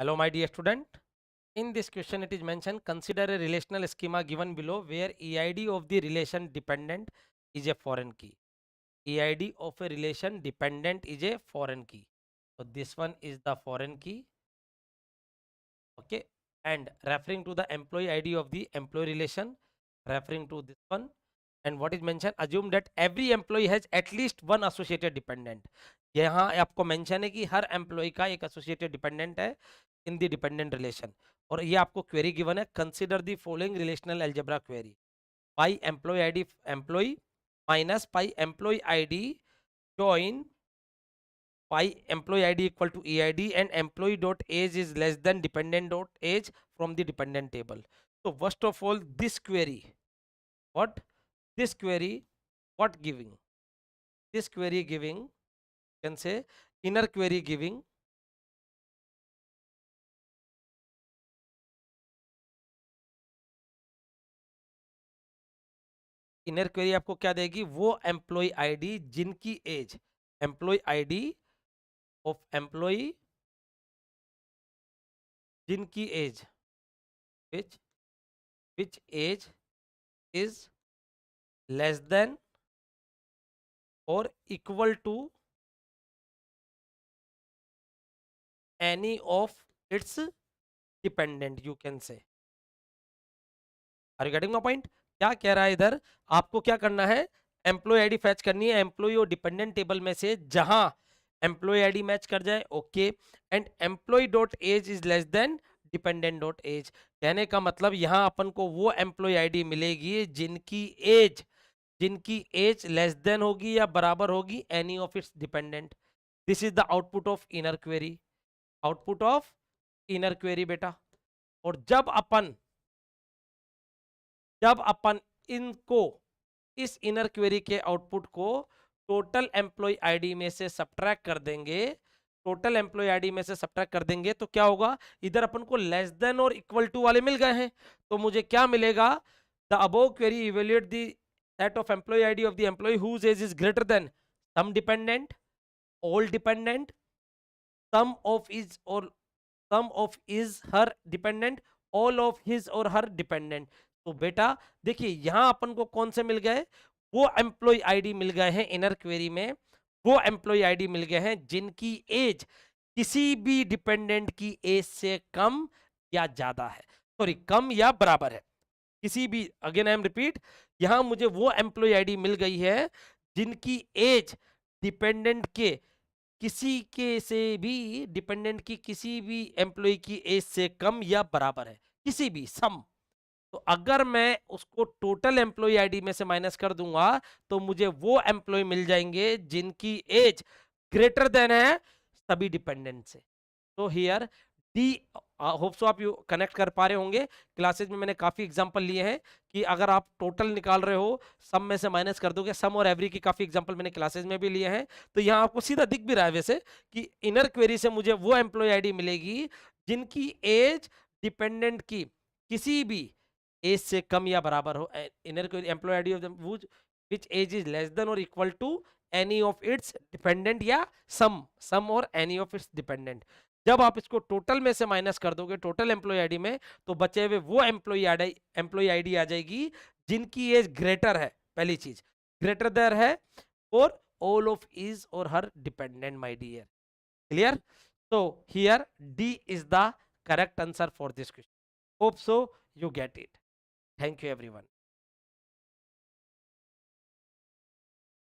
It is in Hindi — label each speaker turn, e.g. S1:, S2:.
S1: Hello, my dear student. In this question, it is mentioned consider a relational schema given below where EID of the relation dependent is a foreign key. EID of a relation dependent is a foreign key. So this one is the foreign key. Okay. And referring to the employee ID of the employee relation, referring to this one. And what is mentioned, assume that every employee has at least one associated dependent. यहाँ आपको मेंशन है कि हर एम्प्लॉय का एक एसोसिएटेड डिपेंडेंट है इन द डिपेंडेंट रिलेशन, और ये आपको क्वेरी गिवन है, consider the following relational algebra query. Pi employ ID employ minus pi employ ID join pi employee id equal to eid and employee dot age is less than dependent dot age from the dependent table. So first of all, this query, what this query, what giving, this query giving, can say inner query giving inner query आपको क्या देगी, वो एम्प्लॉय आईडी जिनकी age, employ ID of employ जिनकी age, which which age is less than or equal to any of its dependent, you can say. Are you getting my point? क्या कह रहा है इधर, आपको क्या करना है, एम्प्लॉय आईडी फैच करनी है एम्प्लॉय और डिपेंडेंट टेबल में से जहां एम्प्लॉय आईडी मैच कर जाए. Okay. And employ dot age is less than dependent dot age. कहने का मतलब यहां अपन को वो एम्प्लॉय आईडी मिलेगी जिनकी एज लेस देन होगी या बराबर होगी any of its dependent. This is the output of inner query, output of inner query बेटा. और जब अपन इनको, इस इनर क्वेरी के आउटपुट को टोटल एम्प्लॉय आईडी में से सब्ट्रैक्ट कर देंगे, टोटल एम्प्लॉय आईडी में से सब्ट्रैक्ट कर देंगे तो क्या होगा, इधर अपन को less than or equal to वाले मिल गए हैं, तो मुझे क्या मिलेगा, the above query evaluate the set of employee ID of the employee whose age is greater than some dependent, all dependent, some of his or some of his her dependent, all of his or her dependent. तो बेटा देखिए यहां अपन को कौन से मिल गए, वो एम्प्लॉय आईडी मिल गए हैं इनर क्वेरी में, वो एम्प्लॉय आईडी मिल गए हैं जिनकी एज किसी भी डिपेंडेंट की एज से कम या ज्यादा है, सॉरी कम या बराबर है, किसी भी, अगेन आई एम रिपीट, यहां मुझे वो एम्प्लॉय आईडी मिल गई है जिनकी एज डिपेंडेंट के किसी के से भी, डिपेंडेंट की किसी भी एम्प्लॉय की एज से कम या बराबर है, किसी भी सम. तो अगर मैं उसको टोटल एम्प्लॉय आईडी में से माइनस कर दूंगा तो मुझे वो एम्प्लॉय मिल जाएंगे जिनकी एज ग्रेटर देन है सभी डिपेंडेंट से. तो हियर डी, होप सो आप यू कनेक्ट कर पा रहे होंगे. क्लासेज में मैंने काफी एग्जांपल लिए हैं कि अगर आप टोटल निकाल रहे हो सम में से माइनस कर दोगे, सम और एवरी की काफी एग्जांपल मैंने क्लासेज में भी लिए हैं. तो यहाँ आपको सीधा दिख भी रहा है वैसे कि इनर क्वेरी से मुझे वो एम्प्लॉय आईडी मिलेगी जिनकी एज डिपेंडेंट की किसी भी एज से कम या बराबर हो. Inner query employee ID of which which age is less than or equal to any of its dependent या सम और एनी ऑफ इट्स डिपेंडेंट. जब आप इसको टोटल में से माइनस कर दोगे टोटल एम्प्लॉय आईडी में, तो बचे हुए वो एम्प्लॉय आईडी आ जाएगी जिनकी एज ग्रेटर है, पहली चीज ग्रेटर देयर है, और all of his or her dependent my dear. Clear? so here D is the correct answer for this question. Hope so you get it. Thank you everyone.